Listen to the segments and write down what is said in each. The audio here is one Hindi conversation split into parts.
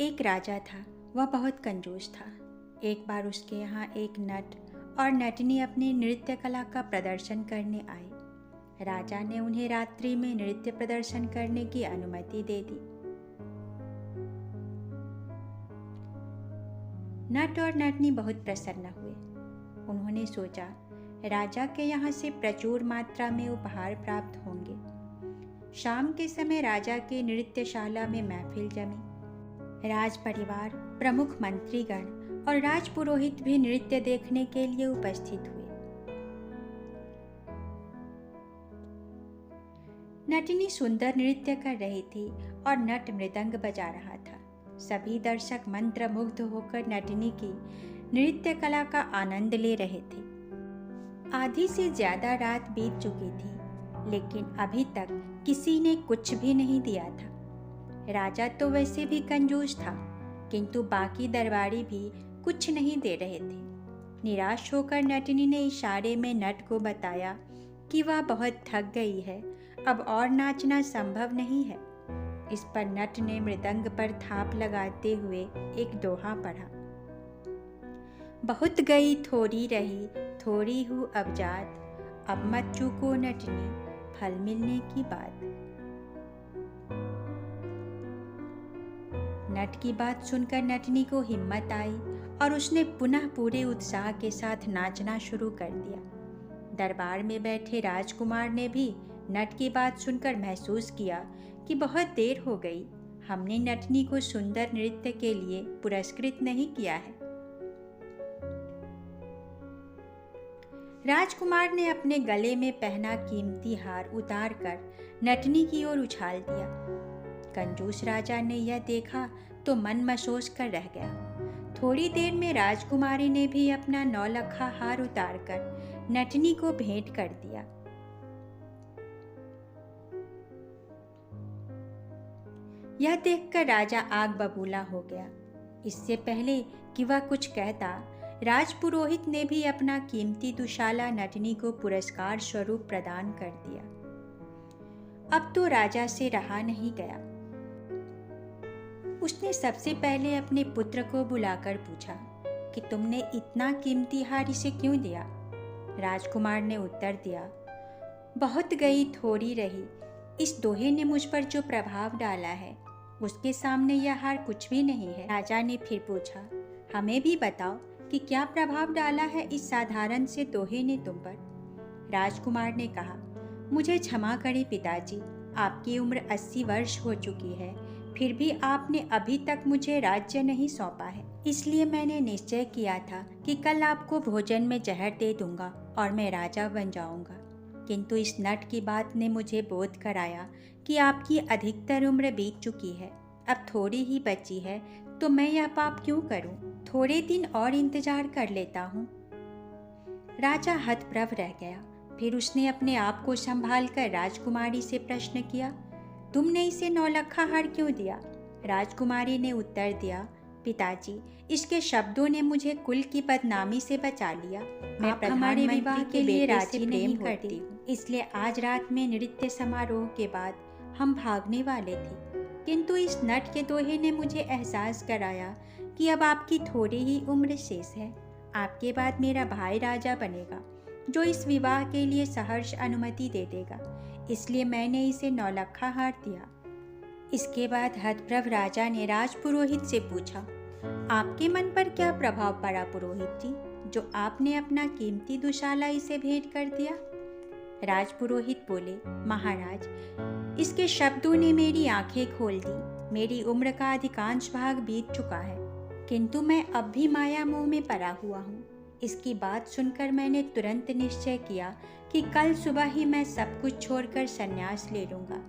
एक राजा था। वह बहुत कंजूस था। एक बार उसके यहाँ एक नट और नटनी अपनी नृत्य कला का प्रदर्शन करने आए। राजा ने उन्हें रात्रि में नृत्य प्रदर्शन करने की अनुमति दे दी। नट और नटनी बहुत प्रसन्न हुए। उन्होंने सोचा राजा के यहाँ से प्रचुर मात्रा में उपहार प्राप्त होंगे। शाम के समय राजा के नृत्यशाला में महफिल जमी। राज परिवार, प्रमुख मंत्रीगण और राजपुरोहित भी नृत्य देखने के लिए उपस्थित हुए। नटनी सुंदर नृत्य कर रही थी और नट मृदंग बजा रहा था। सभी दर्शक मंत्रमुग्ध होकर नटनी की नृत्य कला का आनंद ले रहे थे। आधी से ज्यादा रात बीत चुकी थी, लेकिन अभी तक किसी ने कुछ भी नहीं दिया था। राजा तो वैसे भी कंजूस था, किंतु बाकी दरबारी भी कुछ नहीं दे रहे थे। निराश होकर नटनी ने इशारे में नट को बताया कि वह बहुत थक गई है, अब और नाचना संभव नहीं है। इस पर नट ने मृदंग पर थाप लगाते हुए एक दोहा पढ़ा। बहुत गई थोड़ी रही, थोड़ी हूँ अब जात, अब मत चूको नटनी, फल मिलने की बात। नट की बात सुनकर नटनी को हिम्मत आई और उसने पुनः पूरे उत्साह के साथ नाचना शुरू कर दिया। दरबार में बैठे राजकुमार ने भी नट की बात सुनकर महसूस किया कि बहुत देर हो गई, हमने नटनी को सुंदर नृत्य के लिए पुरस्कृत नहीं किया है। राजकुमार ने अपने गले में पहना कीमती हार उतारकर नटनी की ओर उछाल दिया। कंजूस राजा ने यह देखा तो मन मसोस कर रह गया। थोड़ी देर में राजकुमारी ने भी अपना नौलखा हार उतारकर नटनी को भेंट कर दिया। यह देखकर राजा आग बबूला हो गया। इससे पहले कि वह कुछ कहता, राजपुरोहित ने भी अपना कीमती दुशाला नटनी को पुरस्कार स्वरूप प्रदान कर दिया। अब तो राजा से रहा नहीं गया। उसने सबसे पहले अपने पुत्र को बुलाकर पूछा कि तुमने इतना कीमती हार इसे क्यों दिया? राजकुमार ने उत्तर दिया, बहुत गई थोड़ी रही, इस दोहे ने मुझ पर जो प्रभाव डाला है उसके सामने यह हार कुछ भी नहीं है। राजा ने फिर पूछा, हमें भी बताओ कि क्या प्रभाव डाला है इस साधारण से दोहे ने तुम पर? राजकुमार ने कहा, मुझे क्षमा करें पिताजी, आपकी उम्र 80 वर्ष हो चुकी है, फिर भी आपने अभी तक मुझे राज्य नहीं सौंपा है। इसलिए मैंने निश्चय किया था कि कल आपको भोजन में जहर दे दूंगा और मैं राजा बन जाऊंगा। किंतु इस नट की बात ने मुझे बोध कराया कि आपकी अधिकतर उम्र बीत चुकी है, अब थोड़ी ही बची है, तो मैं यह पाप क्यों करूं? थोड़े दिन और इंतजार कर लेता हूँ। राजा हतप्रभ रह गया। फिर उसने अपने आप को संभाल कर राजकुमारी से प्रश्न किया, तुमने इसे नौलखा हार क्यों दिया? राजकुमारी ने उत्तर दिया, पिताजी, इसके शब्दों ने मुझे कुल की बदनामी से बचा लिया। मैं हमारे विवाह के लिए राजी नहीं करती हूँ, इसलिए आज रात में नृत्य समारोह के बाद हम भागने वाले थे, किंतु इस नट के दोहे ने मुझे एहसास कराया कि अब आपकी थोड़ी ही उम्र शेष है। आपके बाद मेरा भाई राजा बनेगा, जो इस विवाह के लिए सहर्ष अनुमति दे देगा, इसलिए मैंने इसे नौलखा हार दिया। इसके बाद हतप्रभ राजा ने राजपुरोहित से पूछा, आपके मन पर क्या प्रभाव पड़ा पुरोहित जी, जो आपने अपना कीमती दुशाला इसे भेंट कर दिया? राजपुरोहित बोले, महाराज, इसके शब्दों ने मेरी आंखें खोल दी। मेरी उम्र का अधिकांश भाग बीत चुका है, किंतु मैं अब भी माया मोह में पड़ा हुआ हूँ। इसकी बात सुनकर मैंने तुरंत निश्चय किया कि कल सुबह ही मैं सब कुछ छोड़कर संन्यास ले लूँगा।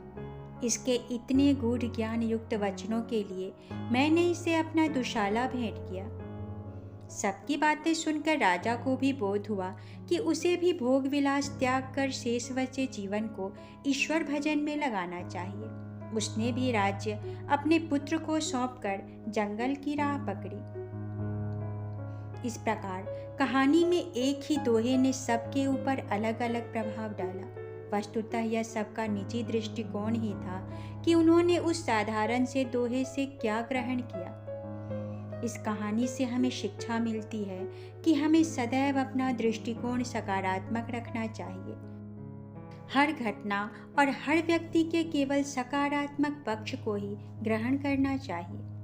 इसके इतने गूढ़ ज्ञान युक्त वचनों के लिए मैंने इसे अपना दुशाला भेंट किया। सबकी बातें सुनकर राजा को भी बोध हुआ कि उसे भी भोग विलास त्याग कर शेष बचे जीवन को ईश्वर भजन में लगाना चाहिए। उसने भी राज्य अपने पुत्र को सौंपकर जंगल की राह पकड़ी। इस प्रकार कहानी में एक ही दोहे ने सबके ऊपर अलग अलग प्रभाव डाला। वस्तुतः यह सबका निजी दृष्टिकोण ही था कि उन्होंने उस साधारण से दोहे से क्या ग्रहण किया। इस कहानी से हमें शिक्षा मिलती है कि हमें सदैव अपना दृष्टिकोण सकारात्मक रखना चाहिए। हर घटना और हर व्यक्ति के केवल सकारात्मक पक्ष को ही ग्रहण करना चाहिए।